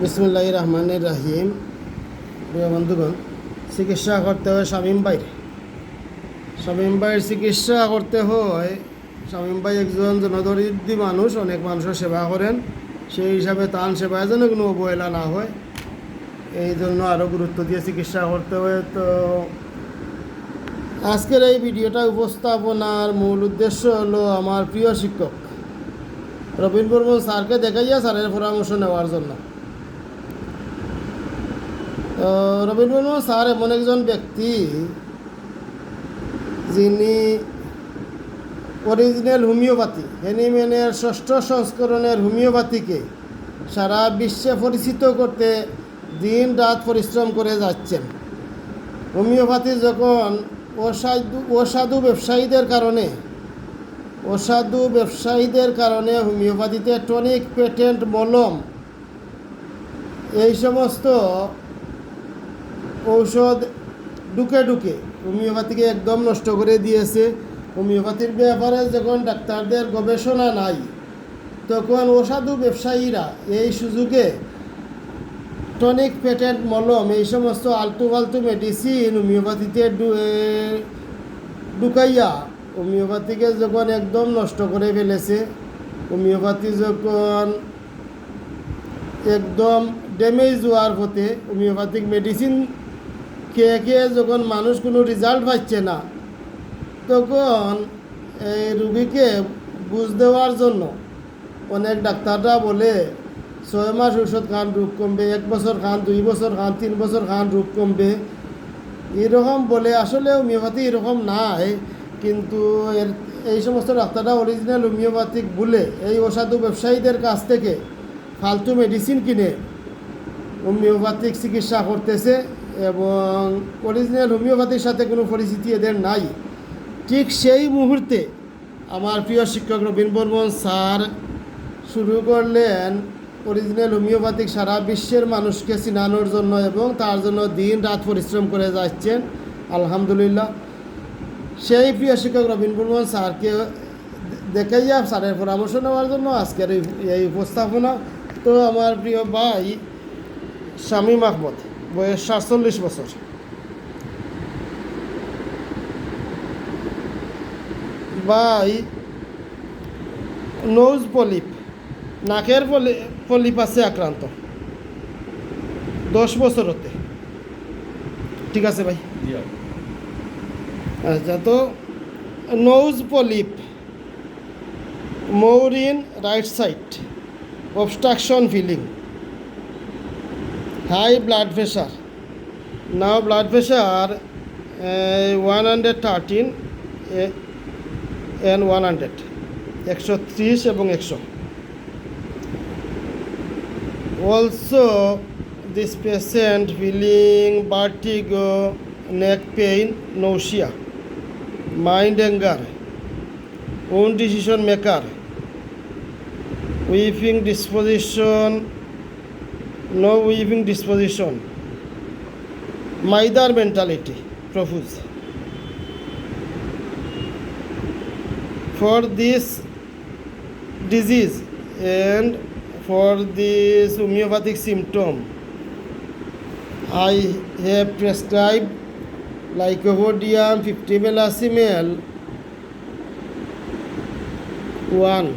বিসমিল্লাহির রহমানির রহিম। প্রিয় বন্ধুগণ, চিকিৎসা করতে হয় শামীম ভাইয়ের চিকিৎসা করতে হয়। শামীম ভাই একজন জনদরিদ্র মানুষ, অনেক মানুষের সেবা করেন। সেই হিসাবে তার সেবায় যেন কোনো অবহেলা না হয়, এই জন্য আরও গুরুত্ব দিয়ে চিকিৎসা করতে হয়। তো আজকের এই ভিডিওটা উপস্থাপনার মূল উদ্দেশ্য হলো আমার প্রিয় শিক্ষক রবীন বর্মন স্যারকে দেখাইয়া স্যারের পরামর্শ নেওয়ার জন্য। রবীন বর্মন স্যার এমন একজন ব্যক্তি যিনি অরিজিনাল হোমিওপ্যাথি হ্যানিম্যানের 6ষ্ঠ সংস্করণের হোমিওপ্যাথিকে সারা বিশ্বে পরিচিত করতে দিন রাত পরিশ্রম করে যাচ্ছেন। হোমিওপ্যাথি যখন অসাধু ব্যবসায়ীদের কারণে হোমিওপ্যাথিতে টনিক, পেটেন্ট, মলম এই সমস্ত ঔষধ ঢুকে হোমিওপ্যাথিকে একদম নষ্ট করে দিয়েছে। হোমিওপ্যাথির ব্যাপারে যখন ডাক্তারদের গবেষণা নাই, তখন অসাধু ব্যবসায়ীরা এই সুযোগে টনিক, পেটেন্ট, মলম এই সমস্ত আলতু ফালতু মেডিসিন হোমিওপ্যাথিতে ঢুকাইয়া হোমিওপ্যাথিকে যখন একদম নষ্ট করে ফেলেছে, হোমিওপ্যাথি যখন একদম ড্যামেজ হওয়ার পথে, হোমিওপ্যাথিক মেডিসিন খেয়ে যখন মানুষ কোনো রেজাল্ট পাচ্ছে না, তখন এই রুগীকে বুঝ দেওয়ার জন্য অনেক ডাক্তাররা বলে 6 মাস ঔষধ খান রোগ কমবে, 1 বছর খান, 2 বছর খান, 3 বছর খান রোগ কমবে, এরকম বলে। আসলে হোমিওপ্যাথি এরকম নাই, কিন্তু এই সমস্ত ডাক্তাররা অরিজিনাল হোমিওপ্যাথিক বলে এই অসাধু ব্যবসায়ীদের কাছ থেকে ফালতু মেডিসিন কিনে হোমিওপ্যাথিক চিকিৎসা করতেছে এবং অরিজিনাল হোমিওপ্যাথির সাথে কোনো পরিচিতি এদের নাই। ঠিক সেই মুহূর্তে আমার প্রিয় শিক্ষক রবীন বর্মন স্যার শুরু করলেন অরিজিনাল হোমিওপ্যাথিক সারা বিশ্বের মানুষকে চিনানোর জন্য, এবং তার জন্য দিন রাত পরিশ্রম করে যাচ্ছেন। আলহামদুলিল্লাহ, সেই প্রিয় শিক্ষক রবীন বর্মন স্যারকে দেখাইয়া স্যারের পরামর্শ নেওয়ার জন্য আজকের এই উপস্থাপনা। তো আমার প্রিয় ভাই শামীম আহমদ, বয়স 47 বছর, ভাই নোজ পলিপ, নাকের পলিপ আছে আক্রান্ত 10 বছর হতে। ঠিক আছে ভাই? আচ্ছা, তো নোজ পলিপ, মৌরিন right side, obstruction feeling, high blood pressure. Now blood pressure 113 and 100, 130 এবং 100. Also, this patient feeling vertigo, neck pain, nausea, mind anger, own decision maker, weeping disposition, no weeping disposition, Maidar mentality, profuse. For this disease and for this homeopathic symptom, I have prescribed Lycopodium 50 ml 1.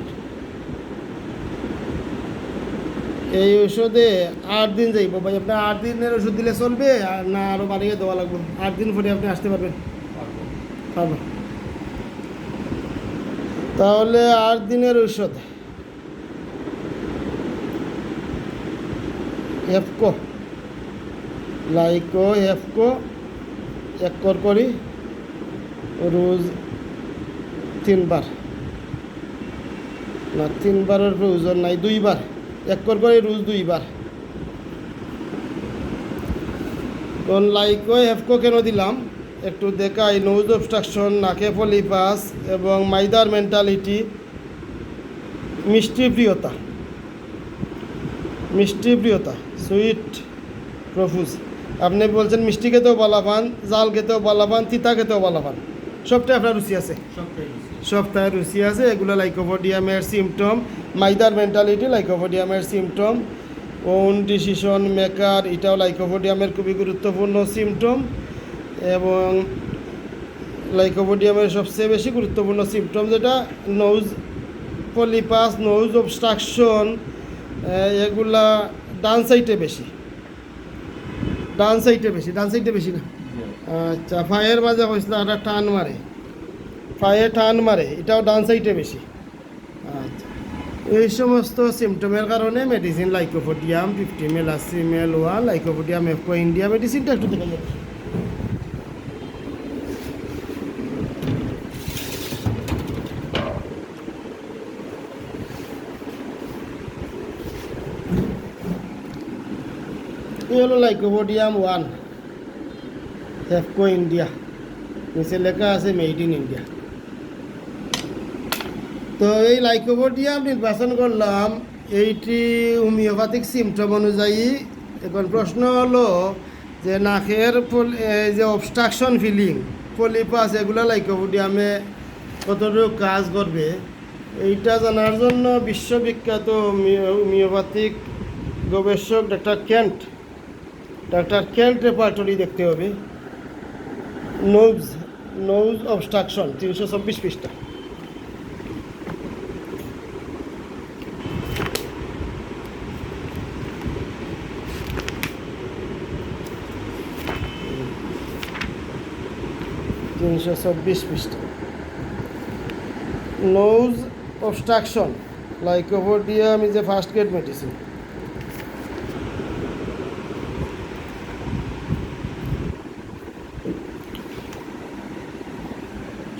এই ওষুধে 8 দিন যাইব ভাই। আপনি 8 দিনের ওষুধ দিলে চলবে না আরও বাড়িয়ে দেওয়া লাগবে? 8 দিন পরে আপনি আসতে পারবেন? পারবেন। তাহলে 8 দিনের ঔষধ এফকো, লাইকো এফকো 1 করি রোজ 3 বার, না 3 বারের প্রয়োজন নাই, 2 বার 1 করে রোজ 2 বার। কোন লাইকো এফকো কেন দিলাম একটু দেখাই। নোজ অবস্ট্রাকশন, নাকে পলিপাস এবং মাইদার মেন্টালিটি, মিষ্টি প্রিয়তা, সুইট প্রফুজ। আপনি বলছেন মিষ্টি খেতেও ভালো পান, জাল খেতেও ভালো পান, তিতা খেতেও ভালো পান, সবটাই আপনার রুচি আছে, সপ্তাহে রুচি আছে। এগুলো লাইকোপোডিয়ামের সিমটম, মাইদার মেন্টালিটি লাইকোপোডিয়ামের সিমটম। ওন ডিসিশন মেকার, এটাও লাইকোপোডিয়ামের খুবই গুরুত্বপূর্ণ সিমটম। এবং লাইকোপোডিয়ামের সবচেয়ে বেশি গুরুত্বপূর্ণ সিমটম যেটা নোজ পলিপাস, নোজ অবস্ট্রাকশন, এগুলা ডান সাইডে বেশি, ডান সাইডে বেশি না। আচ্ছা, ফায়ের মাঝে হয়েছিল একটা টান মারে, পায়ে টান মারে, এটাও ডান সাইডে বেশি। আচ্ছা, এই সমস্ত সিমটমের কারণে medicine lycopodium 50 ml 80 ml 1 lycopodium IFFCO India মেডিসিনটা একটু দেখা যাবে। এই হলো লাইকোপোডিয়াম 1 এফকো ইন্ডিয়া, নিচে লেখা আছে মেড ইন ইন্ডিয়া। তো এই লাইকোপোডিয়াম নির্বাচন করলাম এইটি হোমিওপ্যাথিক সিমটম অনুযায়ী। এখন প্রশ্ন হলো যে নাকের যে অবস্ট্রাকশন ফিলিং, পলিপাস, এগুলো লাইকোপোডিয়ামে কতটুকু কাজ করবে, এইটা জানার জন্য বিশ্ববিখ্যাত হোমিওপ্যাথিক গবেষক ডাক্তার কেন্ট রেপার্টরি দেখতে হবে। নোজ অবস্ট্রাকশন 324 পৃষ্ঠা। Nose obstruction, lycopodium is a first grade medicine.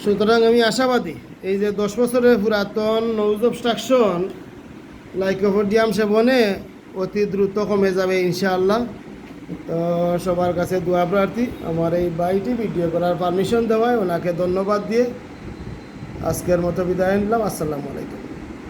সুতরাং আমি আশাবাদী এই যে 10 বছরের পুরাতন নোজ অবস্ট্রাকশন লাইকোপোডিয়াম সেবনে অতি দ্রুত কমে যাবে ইনশাআল্লাহ। তো সবার কাছে দোয়া প্রার্থী। আমার এই বাইটি ভিডিও করার পারমিশন দেওয়ায় ওনাকে ধন্যবাদ দিয়ে আজকের মতো বিদায় নিলাম। আসসালামু আলাইকুম।